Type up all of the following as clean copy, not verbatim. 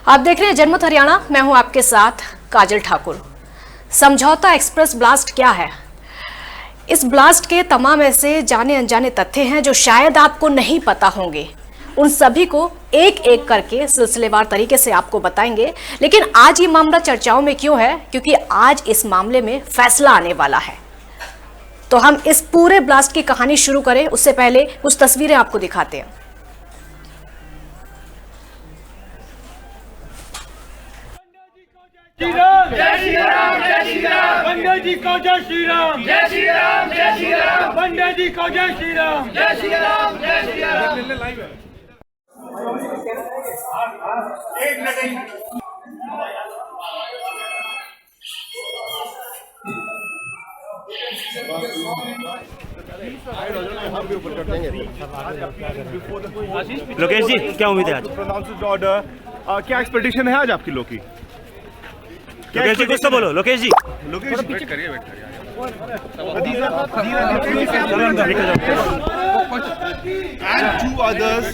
आप देख रहे हैं जनमत हरियाणा। मैं हूं आपके साथ काजल ठाकुर। समझौता एक्सप्रेस ब्लास्ट क्या है? इस ब्लास्ट के तमाम ऐसे जाने अनजाने तथ्य हैं जो शायद आपको नहीं पता होंगे। उन सभी को एक एक करके सिलसिलेवार तरीके से आपको बताएंगे। लेकिन आज ये मामला चर्चाओं में क्यों है? क्योंकि आज इस मामले में फैसला आने वाला है। तो हम इस पूरे ब्लास्ट की कहानी शुरू करें उससे पहले कुछ तस्वीरें आपको दिखाते हैं। श्री राम जय श्री राम जय श्री राम पंडित जी को जय श्री राम जय श्री राम जय श्री राम पंडित जी को जय श्री राम जय श्री राम जय श्री राम। एक मिनट लोकेश जी, क्या उम्मीद है आज? ऑर्डर क्या एक्सपेक्टेशन है आज आपकी लोग की? लोकेश जी कुछ तो बोलो। लोकेश जी, लोकेश वेट करिए and two others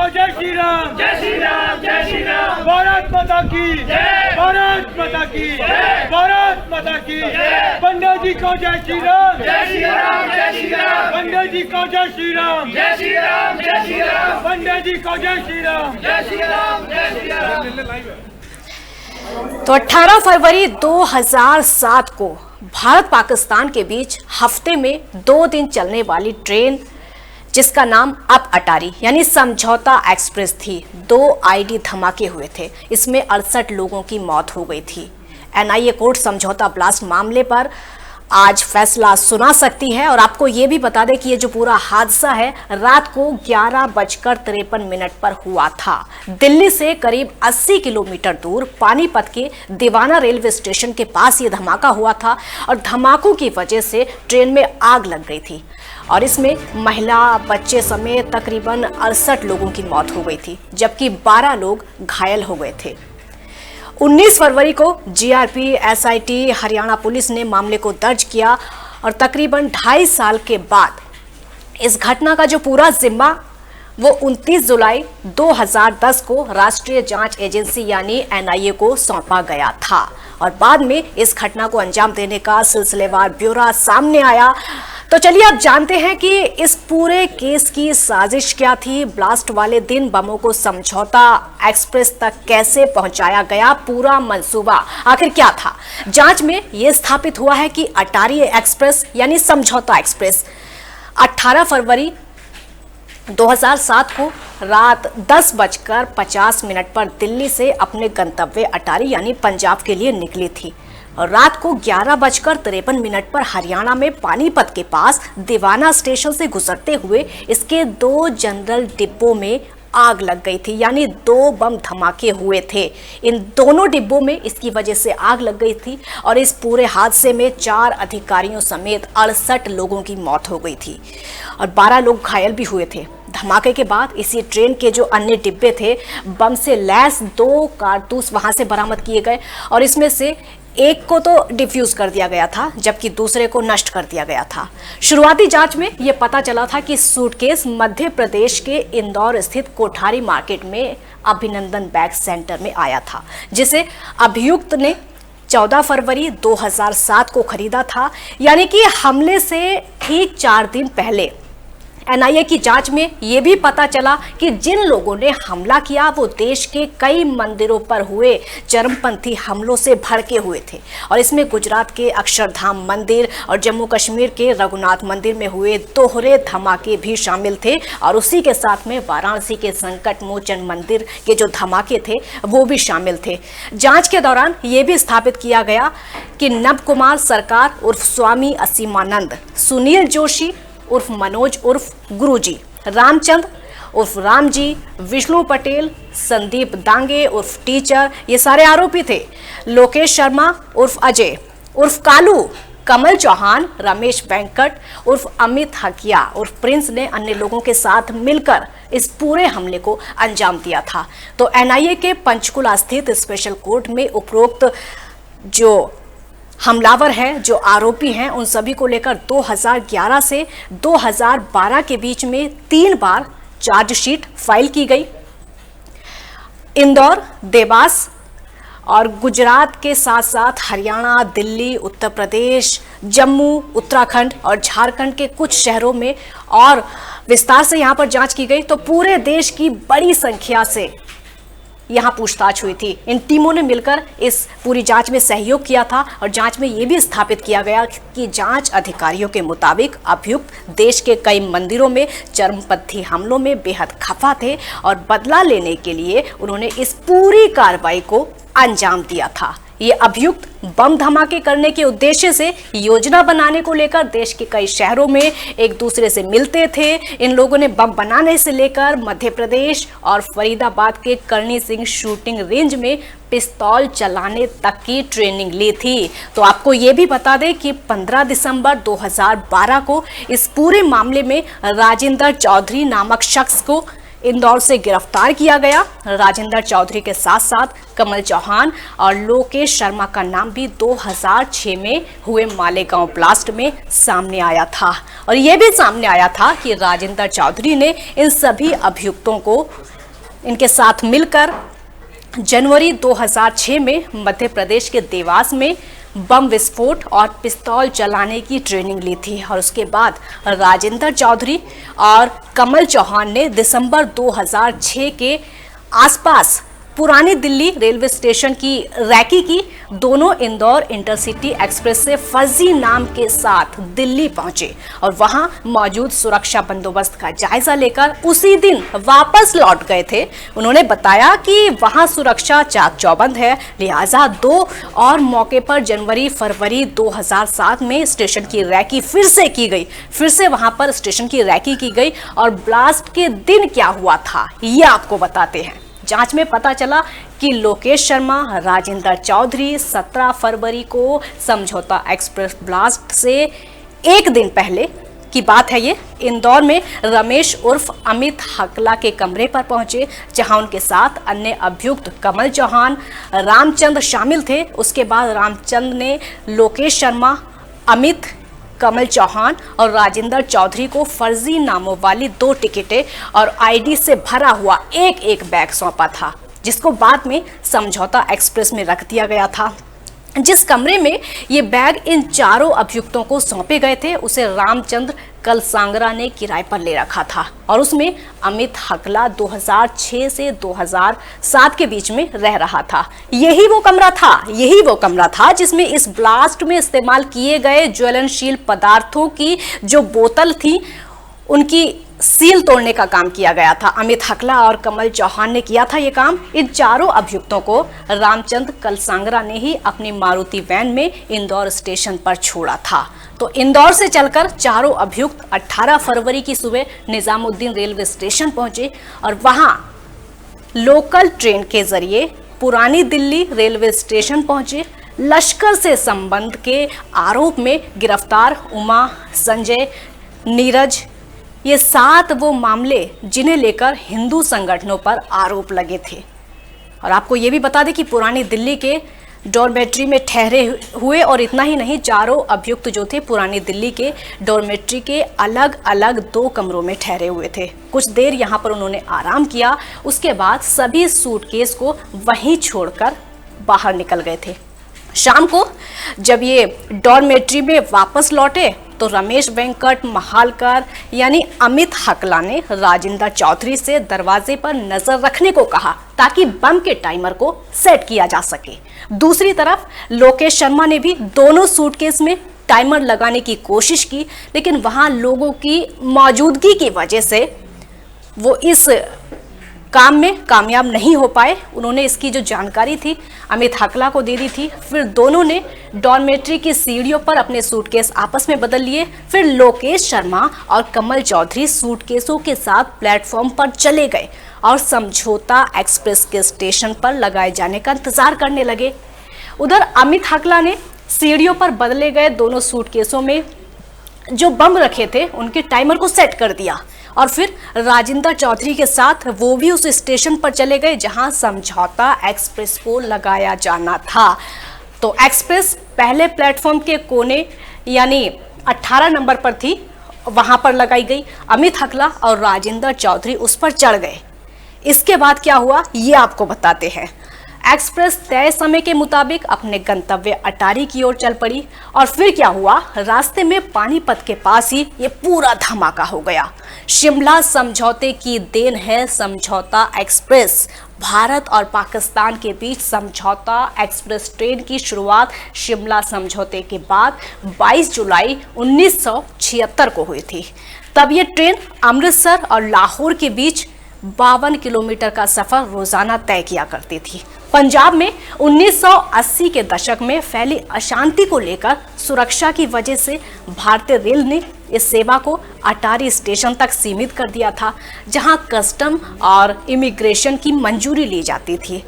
जय श्री राम जय श्री राम जय श्री राम। भारत माता की जय भारत माता की जय भारत माता की जय। पंडित जी को जय श्री राम जय श्री राम जय श्री राम पंडित जी को जय श्री राम जय श्री राम जय श्री राम पंडित जी को जय श्री राम जय श्री राम जय श्री राम। तो 18 फरवरी 2007 को भारत पाकिस्तान के बीच हफ्ते में 2 दिन चलने वाली ट्रेन जिसका नाम अप अटारी यानी समझौता एक्सप्रेस थी, 2 आईडी धमाके हुए थे। इसमें 68 लोगों की मौत हो गई थी। एनआईए कोर्ट समझौता ब्लास्ट मामले पर आज फैसला सुना सकती है। और आपको ये भी बता दें कि ये जो पूरा हादसा है रात को 11:53 पर हुआ था। दिल्ली से करीब 80 किलोमीटर दूर पानीपत के दीवाना रेलवे स्टेशन के पास ये धमाका हुआ था और धमाकों की वजह से ट्रेन में आग लग गई थी और इसमें महिला, बच्चे समेत तकरीबन 68 लोगों की मौत हो गई थी, जबकि 12 लोग घायल हो गए थे। 19 फरवरी को जीआरपी एसआईटी हरियाणा पुलिस ने मामले को दर्ज किया और तकरीबन 2.5 साल के बाद इस घटना का जो पूरा जिम्मा वो 29 जुलाई 2010 को राष्ट्रीय जांच एजेंसी यानी एनआईए को सौंपा गया था। और बाद में इस घटना को अंजाम देने का सिलसिलेवार ब्यौरा सामने आया। तो चलिए अब जानते हैं कि इस पूरे केस की साजिश क्या थी। ब्लास्ट वाले दिन बमों को समझौता एक्सप्रेस तक कैसे पहुंचाया गया, पूरा मंसूबा आखिर क्या था। जांच में यह स्थापित हुआ है कि अटारी एक्सप्रेस यानी समझौता एक्सप्रेस 18 फरवरी 2007 को रात 10:50 पर दिल्ली से अपने गंतव्य अटारी यानी पंजाब के लिए निकली थी और रात को 11:53 पर हरियाणा में पानीपत के पास दीवाना स्टेशन से गुजरते हुए इसके 2 जनरल डिब्बों में आग लग गई थी, यानी 2 बम धमाके हुए थे। इन दोनों डिब्बों में इसकी वजह से आग लग गई थी और इस पूरे हादसे में 4 अधिकारियों समेत 68 लोगों की मौत हो गई थी और 12 लोग घायल भी हुए थे। धमाके के बाद इसी ट्रेन के जो अन्य डिब्बे थे, बम से लैस 2 कारतूस वहां से बरामद किए गए और इसमें से एक को तो डिफ्यूज कर दिया गया था जबकि दूसरे को नष्ट कर दिया गया था। शुरुआती जांच में यह पता चला था कि सूटकेस मध्य प्रदेश के इंदौर स्थित कोठारी मार्केट में अभिनंदन बैग सेंटर में आया था, जिसे अभियुक्त ने 14 फरवरी 2007 को खरीदा था, यानी कि हमले से ठीक 4 दिन पहले। एनआईए की जांच में यह भी पता चला कि जिन लोगों ने हमला किया वो देश के कई मंदिरों पर हुए चरमपंथी हमलों से भड़के हुए थे और इसमें गुजरात के अक्षरधाम मंदिर और जम्मू कश्मीर के रघुनाथ मंदिर में हुए दोहरे धमाके भी शामिल थे और उसी के साथ में वाराणसी के संकट मोचन मंदिर के जो धमाके थे वो भी शामिल थे। जांच के दौरान ये भी स्थापित किया गया कि नव कुमार सरकार उर्फ स्वामी असीमानंद, सुनील जोशी उर्फ मनोज उर्फ गुरुजी, रामचंद उर्फ रामजी, विष्णु पटेल, संदीप दांगे उर्फ टीचर, ये सारे आरोपी थे। लोकेश शर्मा उर्फ अजय उर्फ कालू, कमल चौहान, रमेश वेंकट उर्फ अमित हकिया उर्फ प्रिंस ने अन्य लोगों के साथ मिलकर इस पूरे हमले को अंजाम दिया था। तो एनआईए के पंचकुला स्थित स्पेशल कोर्ट में उपरोक्त जो हमलावर हैं, जो आरोपी हैं, उन सभी को लेकर 2011 से 2012 के बीच में 3 बार चार्जशीट फाइल की गई। इंदौर, देवास और गुजरात के साथ साथ हरियाणा, दिल्ली, उत्तर प्रदेश, जम्मू, उत्तराखंड और झारखंड के कुछ शहरों में और विस्तार से यहां पर जांच की गई। तो पूरे देश की बड़ी संख्या से यहां पूछताछ हुई थी। इन टीमों ने मिलकर इस पूरी जांच में सहयोग किया था और जांच में यह भी स्थापित किया गया कि जांच अधिकारियों के मुताबिक अभियुक्त देश के कई मंदिरों में चरमपंथी हमलों में बेहद खफा थे और बदला लेने के लिए उन्होंने इस पूरी कार्रवाई को अंजाम दिया था। ये अभियुक्त बम धमाके करने के उद्देश्य से योजना बनाने को लेकर देश के कई शहरों में एक दूसरे से मिलते थे। इन लोगों ने बम बनाने से लेकर मध्य प्रदेश और फरीदाबाद के करणी सिंह शूटिंग रेंज में पिस्तौल चलाने तक की ट्रेनिंग ली थी। तो आपको ये भी बता दें कि 15 दिसंबर 2012 को इस पूरे मामले में राजेंद्र चौधरी नामक शख्स को इंदौर से गिरफ्तार किया गया। राजेंद्र चौधरी के साथ साथ कमल चौहान और लोकेश शर्मा का नाम भी 2006 में हुए मालेगांव ब्लास्ट में सामने आया था। और यह भी सामने आया था कि राजेंद्र चौधरी ने इन सभी अभियुक्तों को इनके साथ मिलकर जनवरी 2006 में मध्य प्रदेश के देवास में बम विस्फोट और पिस्तौल चलाने की ट्रेनिंग ली थी। और उसके बाद राजेंद्र चौधरी और कमल चौहान ने दिसंबर 2006 के आसपास पुरानी दिल्ली रेलवे स्टेशन की रैकी की। दोनों इंदौर इंटरसिटी एक्सप्रेस से फर्जी नाम के साथ दिल्ली पहुंचे और वहां मौजूद सुरक्षा बंदोबस्त का जायजा लेकर उसी दिन वापस लौट गए थे। उन्होंने बताया कि वहां सुरक्षा चाक चौबंद है, लिहाजा 2 और मौके पर जनवरी फरवरी 2007 में स्टेशन की रैकी फिर से की गई। फिर से वहां पर स्टेशन की रैकी की गई और ब्लास्ट के दिन क्या हुआ था ये आपको बताते हैं। जांच में पता चला कि लोकेश शर्मा, राजेंद्र चौधरी 17 फरवरी को समझौता एक्सप्रेस ब्लास्ट से एक दिन पहले की बात है। ये इंदौर में रमेश उर्फ अमित हकला के कमरे पर पहुंचे, जहां उनके साथ अन्य अभियुक्त कमल चौहान, रामचंद्र शामिल थे। उसके बाद रामचंद्र ने लोकेश शर्मा, अमित, कमल चौहान और राजेंद्र चौधरी को फर्जी नामों वाली 2 टिकटें और आईडी से भरा हुआ एक बैग सौंपा था, जिसको बाद में समझौता एक्सप्रेस में रख दिया गया था। जिस कमरे में ये बैग इन चारों अभियुक्तों को सौंपे गए थे उसे रामचंद्र कलसांगरा ने किराए पर ले रखा था और उसमें अमित हकला 2006 से 2007 के बीच में रह रहा था। यही वो कमरा था जिसमें इस ब्लास्ट में इस्तेमाल किए गए ज्वलनशील पदार्थों की जो बोतल थी उनकी सील तोड़ने का काम किया गया था। अमित हकला और कमल चौहान ने किया था ये काम। इन चारों अभियुक्तों को रामचंद्र कलसांगरा ने ही अपनी मारुति वैन में इंदौर स्टेशन पर छोड़ा था। तो इंदौर से चलकर चारों अभियुक्त 18 फरवरी की सुबह निजामुद्दीन रेलवे स्टेशन पहुंचे और वहां लोकल ट्रेन के जरिए पुरानी दिल्ली रेलवे स्टेशन पहुंचे। लश्कर से संबंध के आरोप में गिरफ्तार उमा, संजय, नीरज, ये 7 वो मामले जिन्हें लेकर हिंदू संगठनों पर आरोप लगे थे। और आपको ये भी बता दें कि पुरानी दिल्ली के डॉर्मेट्री में ठहरे हुए और इतना ही नहीं, चारों अभियुक्त जो थे पुरानी दिल्ली के डॉर्मेट्री के अलग अलग 2 कमरों में ठहरे हुए थे। कुछ देर यहाँ पर उन्होंने आराम किया, उसके बाद सभी सूटकेस को वहीं छोड़कर बाहर निकल गए थे। शाम को जब ये डॉर्मेट्री में वापस लौटे तो रमेश वेंकट महालकर यानी अमित हकला ने राजेंद्र चौधरी से दरवाजे पर नजर रखने को कहा ताकि बम के टाइमर को सेट किया जा सके। दूसरी तरफ लोकेश शर्मा ने भी दोनों सूटकेस में टाइमर लगाने की कोशिश की, लेकिन वहां लोगों की मौजूदगी की वजह से वो इस काम में कामयाब नहीं हो पाए। उन्होंने इसकी जो जानकारी थी अमित हकला को दे दी थी। फिर दोनों ने डॉर्मेट्री की सीढ़ियों पर अपने सूटकेस आपस में बदल लिए। फिर लोकेश शर्मा और कमल चौधरी सूटकेसों के साथ प्लेटफॉर्म पर चले गए और समझौता एक्सप्रेस के स्टेशन पर लगाए जाने का इंतजार करने लगे। उधर अमित हकला ने सीढ़ियों पर बदले गए दोनों सूटकेसों में जो बम रखे थे उनके टाइमर को सेट कर दिया और फिर राजेंद्र चौधरी के साथ वो भी उस स्टेशन पर चले गए जहां समझौता एक्सप्रेस को लगाया जाना था। तो एक्सप्रेस पहले प्लेटफॉर्म के कोने यानी 18 नंबर पर थी वहां पर लगाई गई। अमित हकला और राजेंद्र चौधरी उस पर चढ़ गए। इसके बाद क्या हुआ ये आपको बताते हैं। एक्सप्रेस तय समय के मुताबिक अपने गंतव्य अटारी की ओर चल पड़ी और फिर क्या हुआ, रास्ते में पानीपत के पास ही ये पूरा धमाका हो गया। शिमला समझौते की देन है समझौता एक्सप्रेस। भारत और पाकिस्तान के बीच समझौता एक्सप्रेस ट्रेन की शुरुआत शिमला समझौते के बाद 22 जुलाई 1976 को हुई थी। तब ये ट्रेन अमृतसर और लाहौर के बीच 52 किलोमीटर का सफर रोजाना तय किया करती थी। पंजाब में 1980 के दशक में फैली अशांति को लेकर सुरक्षा की वजह से भारतीय रेल ने इस सेवा को अटारी स्टेशन तक सीमित कर दिया था, जहां कस्टम और इमिग्रेशन की मंजूरी ली जाती थी।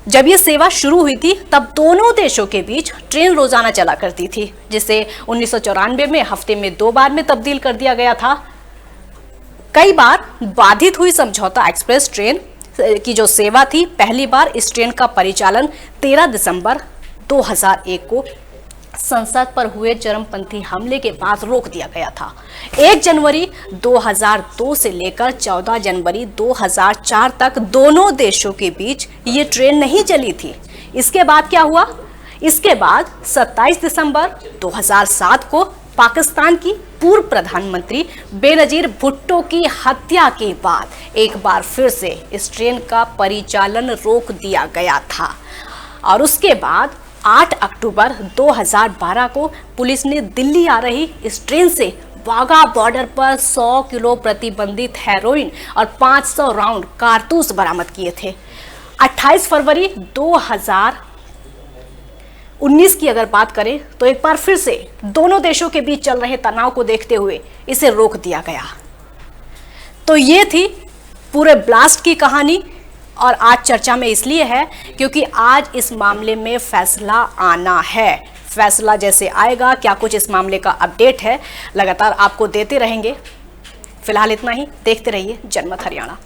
जब ये सेवा शुरू हुई थी तब दोनों देशों के बीच ट्रेन रोजाना चला करती थी, जिसे 1994 में हफ्ते में 2 बार में तब्दील कर दिया गया था। कई बार बाधित हुई समझौता एक्सप्रेस ट्रेन की जो सेवा थी, पहली बार इस ट्रेन का परिचालन 13 दिसंबर 2001 को संसद पर हुए चरमपंथी हमले के बाद रोक दिया गया था। 1 जनवरी 2002 से लेकर 14 जनवरी 2004 तक दोनों देशों के बीच ये ट्रेन नहीं चली थी। इसके बाद क्या हुआ, इसके बाद 27 दिसंबर 2007 को पाकिस्तान की पूर्व प्रधानमंत्री बेनजीर भुट्टो की हत्या के बाद एक बार फिर से इस ट्रेन का परिचालन रोक दिया गया था और उसके बाद 8 अक्टूबर 2012 को पुलिस ने दिल्ली आ रही इस ट्रेन से वाघा बॉर्डर पर 100 किलो प्रतिबंधित हेरोइन और 500 राउंड कारतूस बरामद किए थे। 28 फरवरी 2019 की अगर बात करें तो एक बार फिर से दोनों देशों के बीच चल रहे तनाव को देखते हुए इसे रोक दिया गया। तो ये थी पूरे ब्लास्ट की कहानी और आज चर्चा में इसलिए है क्योंकि आज इस मामले में फैसला आना है। फैसला जैसे आएगा, क्या कुछ इस मामले का अपडेट है, लगातार आपको देते रहेंगे। फिलहाल इतना ही, देखते रहिए जनमत हरियाणा।